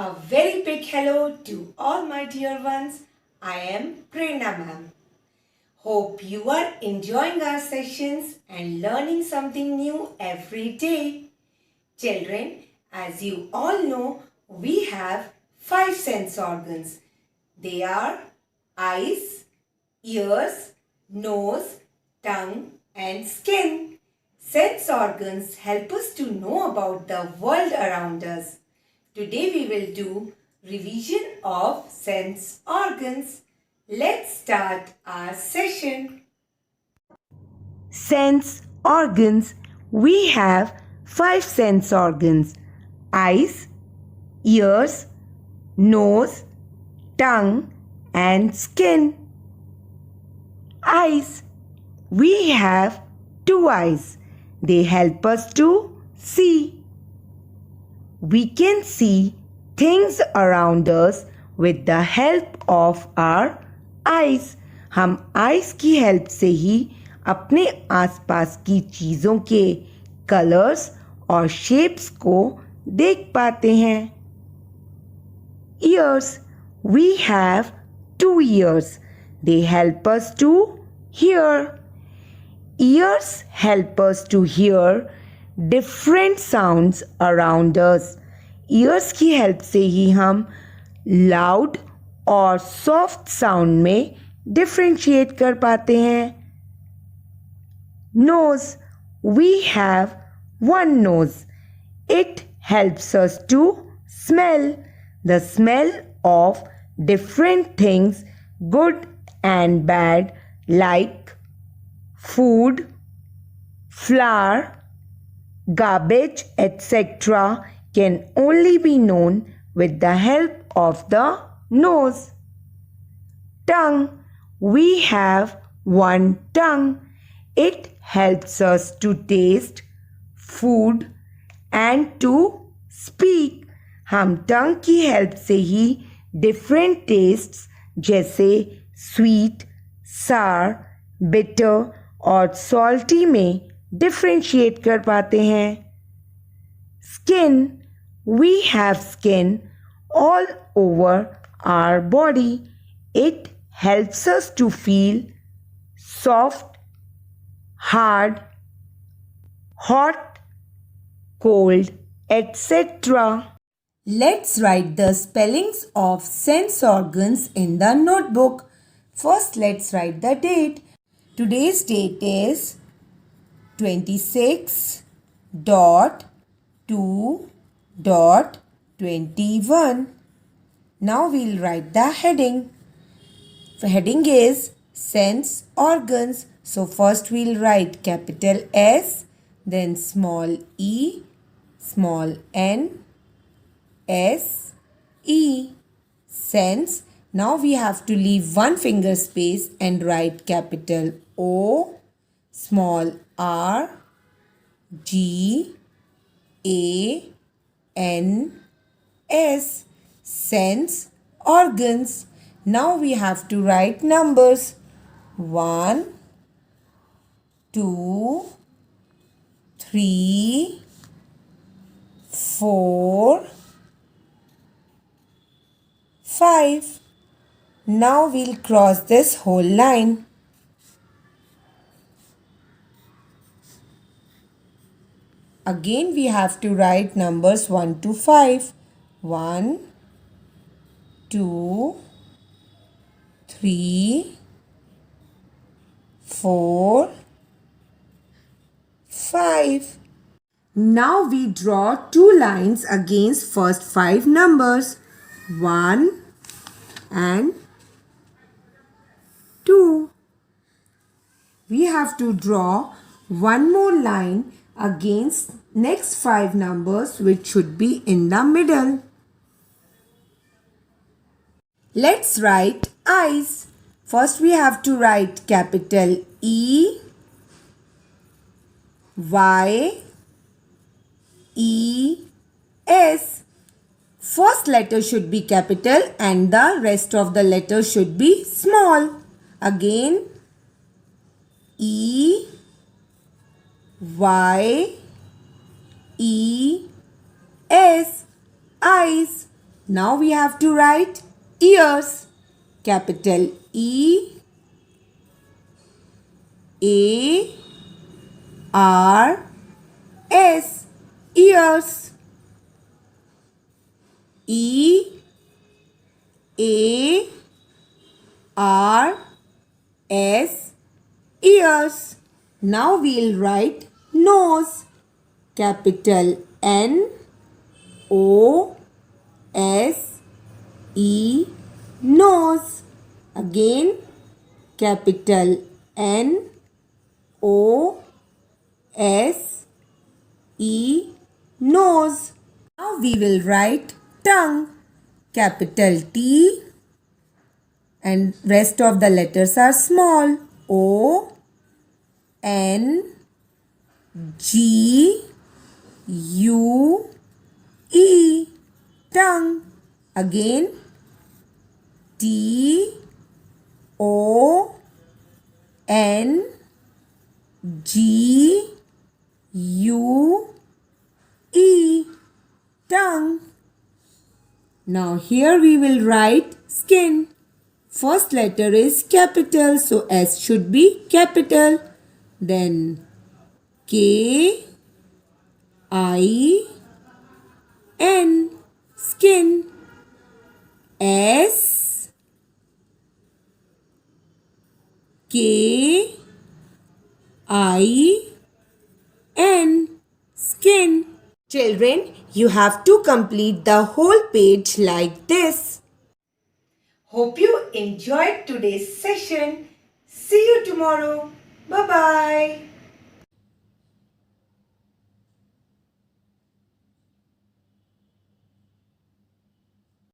A very big hello to all my dear ones. I am Prerna ma'am. Hope you are enjoying our sessions and learning something new every day. Children, as you all know, we have 5 sense organs. They are eyes, ears, nose, tongue and skin. Sense organs help us to know about the world around us. Today we will do revision of sense organs. Let's start our session. Sense organs. We have 5 sense organs: eyes, ears, nose, tongue and skin. Eyes. We have 2 eyes. They help us to see. We can see things around us with the help of our eyes. हम eyes की help से ही अपने आसपास की चीज़ों के colors और shapes को देख पाते हैं. Ears. We have 2 ears. They help us to hear. Ears help us to hear different sounds around us. Ears की help से ही हम loud और soft sound में differentiate कर पाते हैं. Nose. We have 1 nose. It helps us to smell. The smell of different things, good and bad, like food, flour, garbage, etc. can only be known with the help of the nose. Tongue. We have 1 tongue. It helps us to taste food and to speak. हम tongue की help से ही different tastes जैसे sweet, sour, bitter और salty में differentiate कर पाते हैं. Skin. We have skin all over our body. It helps us to feel soft, hard, hot, cold, etc. Let's write the spellings of sense organs in the notebook. First, let's write the date. Today's date is 26.2.21. Now we'll write the heading. The heading is sense organs. So first we'll write capital S, then small e, small n, S, E. Sense. Now we have to leave 1 finger space and write capital O, small r, G, A, N, S. Sense organs. Now we have to write numbers. 1, 2, 3, 4, 5. Now we'll cross this whole line. Again we have to write numbers 1 to 5. 1, 2, 3, 4, 5. Now we draw 2 lines against first 5 numbers. 1 and 2. We have to draw 1 more line against next 5 numbers, which should be in the middle. Let's write eyes. First we have to write capital E, Y, E, S. First letter should be capital and the rest of the letters should be small. Again, E, Y, E, S. Eyes. Now we have to write ears. Capital E A R S. Ears. E A R S. Ears. Now we'll write nose. Capital N O S E. Nose. Again, capital N O S E. Nose. Now we will write tongue. Capital T and rest of the letters are small. O N G U E. Tongue. Again, T O N G U E. Tongue. Now here we will write skin. First letter is capital, so S should be capital. Then K I N. Skin. S K I N. Skin. Children, you have to complete the whole page like this. Hope you enjoyed today's session. See you tomorrow. Bye-bye.